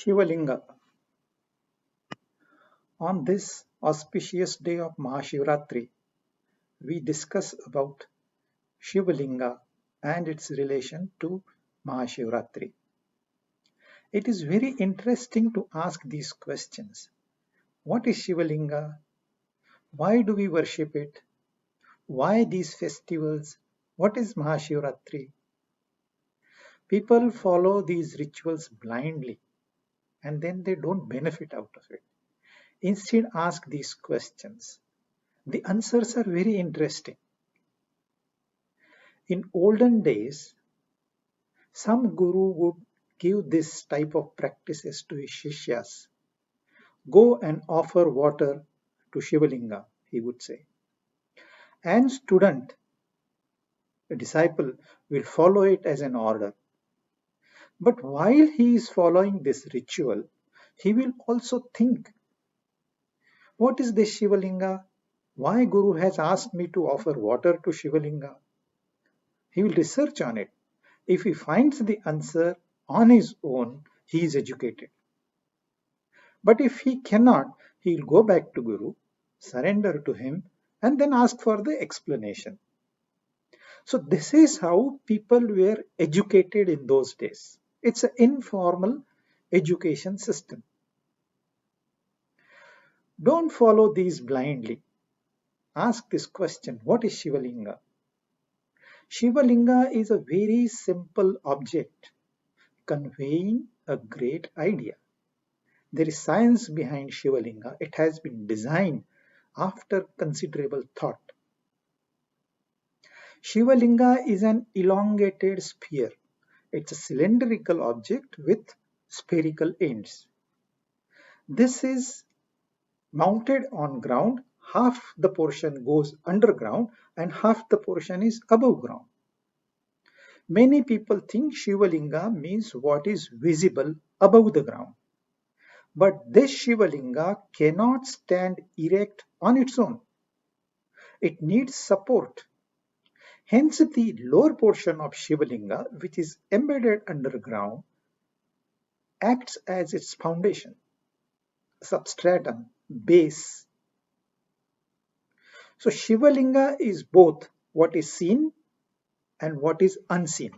Shivalinga. On this auspicious day of Mahashivratri, we discuss about Shivalinga and its relation to Mahashivratri. It is very interesting to ask these questions. What is Shivalinga? Why do we worship it? Why these festivals? What is Mahashivratri? People follow these rituals blindly and then they don't benefit out of it. Instead, ask these questions. The answers are very interesting. In olden days, some guru would give this type of practices to his shishyas. Go and offer water to Shivalinga, he would say. And student, a disciple, will follow it as an order. But while he is following this ritual, he will also think, what is this Shivalinga? Why Guru has asked me to offer water to Shivalinga? He will research on it. If he finds the answer on his own, he is educated. But if he cannot, he will go back to Guru, surrender to him, and then ask for the explanation. So this is how people were educated in those days. It's an informal education system. Don't follow these blindly. Ask this question, what is Shivalinga? Shivalinga is a very simple object conveying a great idea. There is science behind Shivalinga. It has been designed after considerable thought. Shivalinga is an elongated sphere. It's a cylindrical object with spherical ends. This is mounted on ground. Half the portion goes underground and half the portion is above ground. Many people think Shivalinga means what is visible above the ground. But this Shivalinga cannot stand erect on its own. It needs support. Hence, the lower portion of Shivalinga, which is embedded underground, acts as its foundation, substratum, base. So Shivalinga is both what is seen and what is unseen.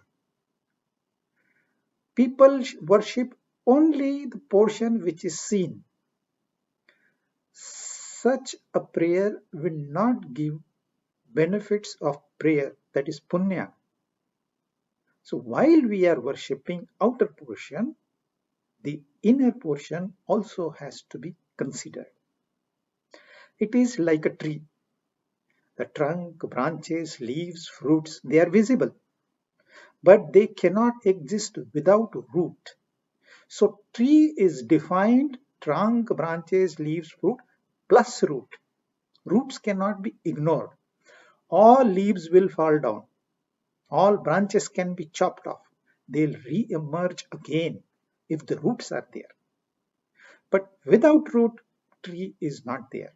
People worship only the portion which is seen. Such a prayer will not give benefits of prayer, that is punya. So while we are worshipping outer portion, the inner portion also has to be considered. It is like a tree. The trunk, branches, leaves, fruits, they are visible, but they cannot exist without root. So tree is defined trunk, branches, leaves, fruit plus root. Roots cannot be ignored. All leaves will fall down. All branches can be chopped off. They'll re-emerge again if the roots are there. But without root, tree is not there.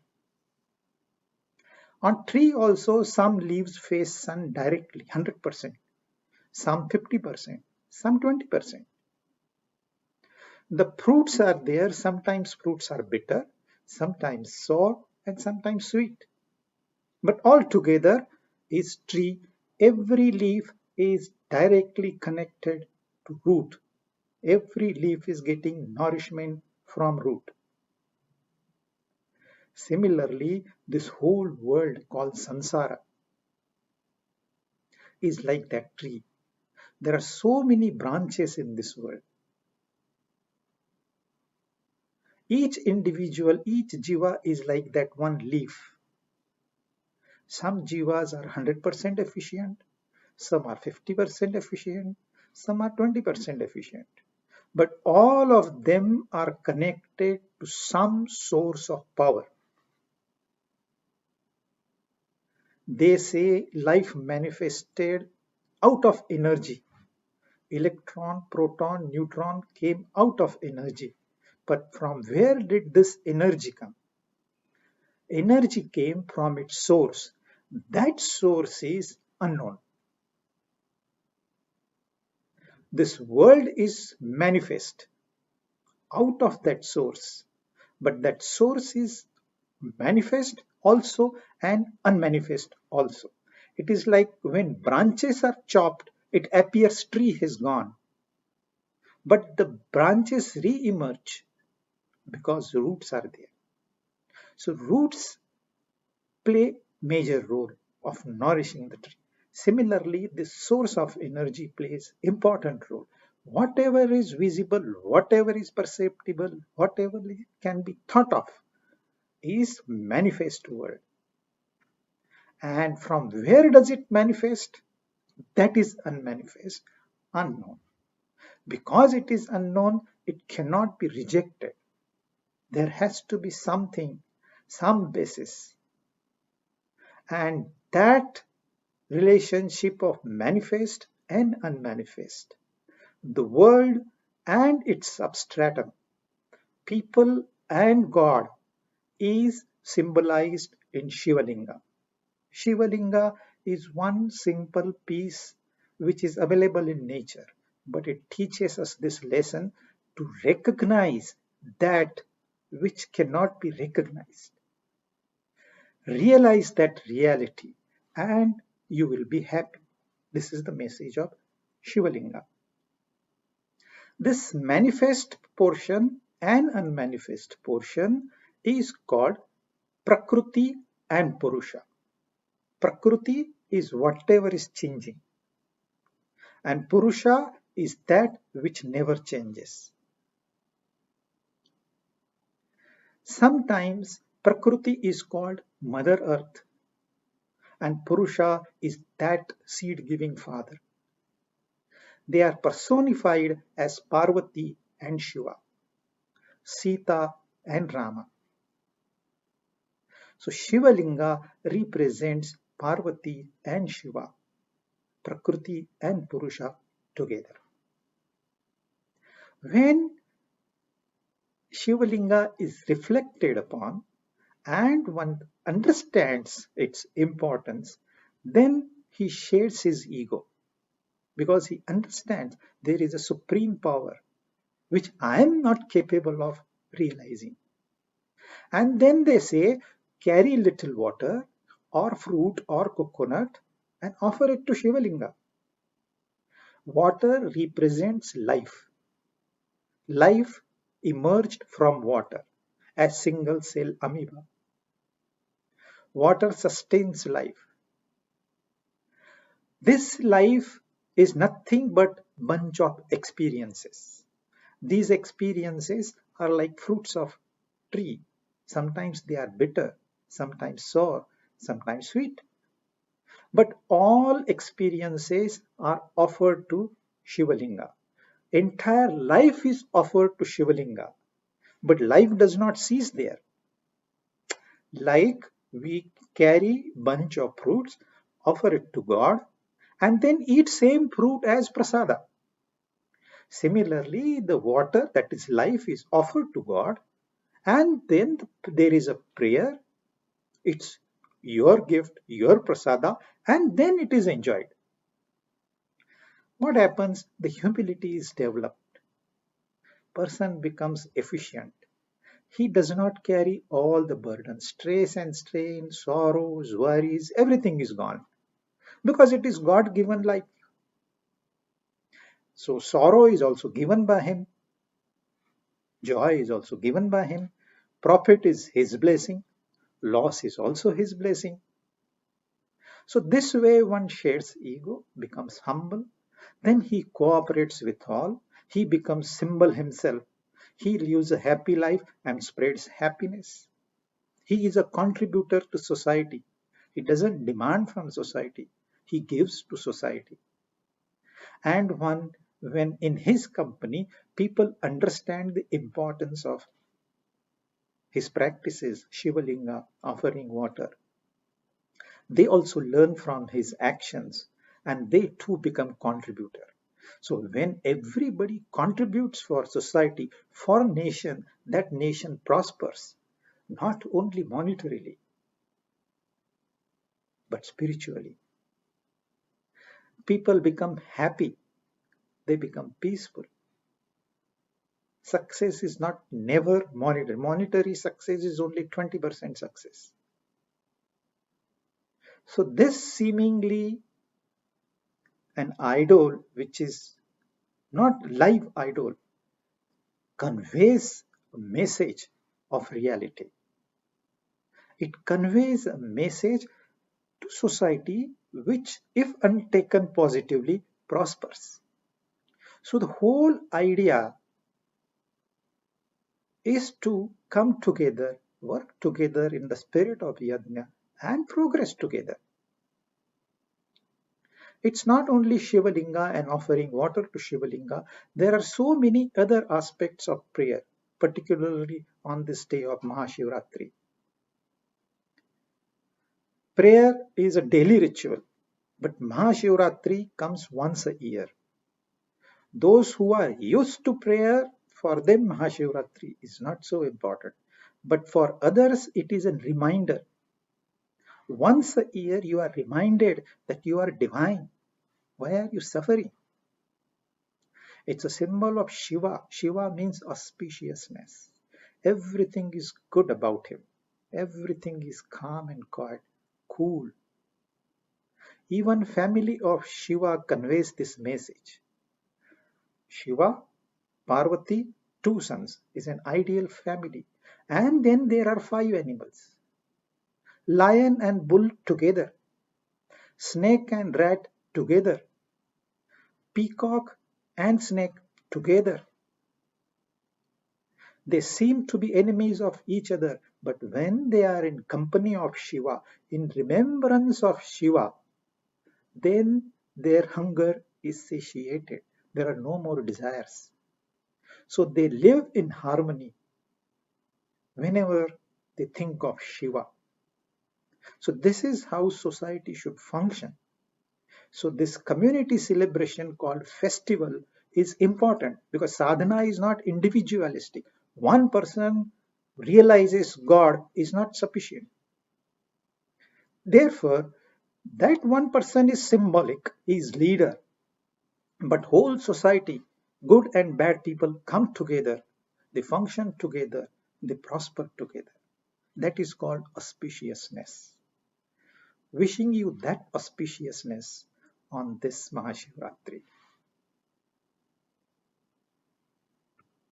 On tree also, some leaves face sun directly, 100%, some 50%, some 20%. The fruits are there, sometimes fruits are bitter, sometimes sour, and sometimes sweet. But altogether is tree, every leaf is directly connected to root. Every leaf is getting nourishment from root. Similarly, this whole world called samsara is like that tree. There are so many branches in this world. Each individual, each jiva is like that one leaf. Some jivas are 100% efficient, some are 50% efficient, some are 20% efficient. But all of them are connected to some source of power. They say life manifested out of energy. Electron, proton, neutron came out of energy. But from where did this energy come? Energy came from its source. That source is unknown. This world is manifest. out of that source. But that source is manifest also and unmanifest also. It is like when branches are chopped, it appears tree has gone, but the branches re-emerge because roots are there. So roots play major role of nourishing the tree. Similarly, the source of energy plays important role. Whatever is visible, whatever is perceptible, whatever can be thought of is manifest world. And from where does it manifest? That is unmanifest, unknown. Because it is unknown, it cannot be rejected. There has to be something, some basis. And that relationship of manifest and unmanifest, the world and its substratum, people and God, is symbolized in Shivalinga. Shivalinga is one simple piece which is available in nature, but it teaches us this lesson to recognize that which cannot be recognized. Realize that reality and you will be happy. This is the message of Shivalinga. This manifest portion and unmanifest portion is called Prakriti and Purusha. Prakriti is whatever is changing, and Purusha is that which never changes. Sometimes Prakriti is called Mother Earth, and Purusha is that seed giving father. They are personified as Parvati and Shiva, Sita and Rama. So Shivalinga represents Parvati and Shiva, Prakriti and Purusha together. When Shivalinga is reflected upon and one understands its importance, then he shades his ego because he understands there is a supreme power which I am not capable of realizing. And then they say, carry little water or fruit or coconut and offer it to Shivalinga. Water represents life. Life emerged from water as single cell amoeba. Water sustains life. This life is nothing but bunch of experiences. These experiences are like fruits of tree. Sometimes they are bitter, sometimes sour, sometimes sweet. But all experiences are offered to Shivalinga. Entire life is offered to Shivalinga. But life does not cease there. Like we carry bunch of fruits, offer it to God, and then eat same fruit as prasada. Similarly, the water that is life is offered to God, and then there is a prayer. It's your gift, your prasada, and then it is enjoyed. What happens? The humility is developed. Person becomes efficient. He does not carry all the burden, stress and strain, sorrows, worries, everything is gone because it is God given life. So sorrow is also given by Him, joy is also given by Him, profit is His blessing, loss is also His blessing. So this way one shares ego, becomes humble, then he cooperates with all, he becomes symbol himself. He lives a happy life and spreads happiness. He is a contributor to society. He doesn't demand from society. He gives to society. And when in his company, people understand the importance of his practices, Shivalinga, offering water. They also learn from his actions and they too become contributor. So when everybody contributes for society, for a nation, that nation prospers, not only monetarily, but spiritually. People become happy, they become peaceful. Success is not never monetary. Monetary success is only 20% success. So this seemingly an idol, which is not live idol, conveys a message of reality. It conveys a message to society which, if untaken positively, prospers. So the whole idea is to come together, work together in the spirit of yajna, and progress together. It's not only Shivalinga and offering water to Shivalinga, there are so many other aspects of prayer, particularly on this day of Mahashivratri. Prayer is a daily ritual, but Mahashivratri comes once a year. Those who are used to prayer, for them Mahashivratri is not so important. But for others, it is a reminder. Once a year, you are reminded that you are divine. Why are you suffering? It's a symbol of Shiva. Shiva means auspiciousness. Everything is good about him. Everything is calm and quiet, cool. Even family of Shiva conveys this message. Shiva, Parvati, two sons is an ideal family. And then there are five animals. Lion and bull together. Snake and rat together. Peacock and snake together. They seem to be enemies of each other, but when they are in company of Shiva, in remembrance of Shiva, then their hunger is satiated. There are no more desires. So they live in harmony whenever they think of Shiva. So this is how society should function. So this community celebration called festival is important because sadhana is not individualistic. One person realizes God is not sufficient. Therefore, that one person is symbolic, he is leader, but whole society, good and bad people come together, they function together, they prosper together. That is called auspiciousness. Wishing you that auspiciousness on this Mahashivratri.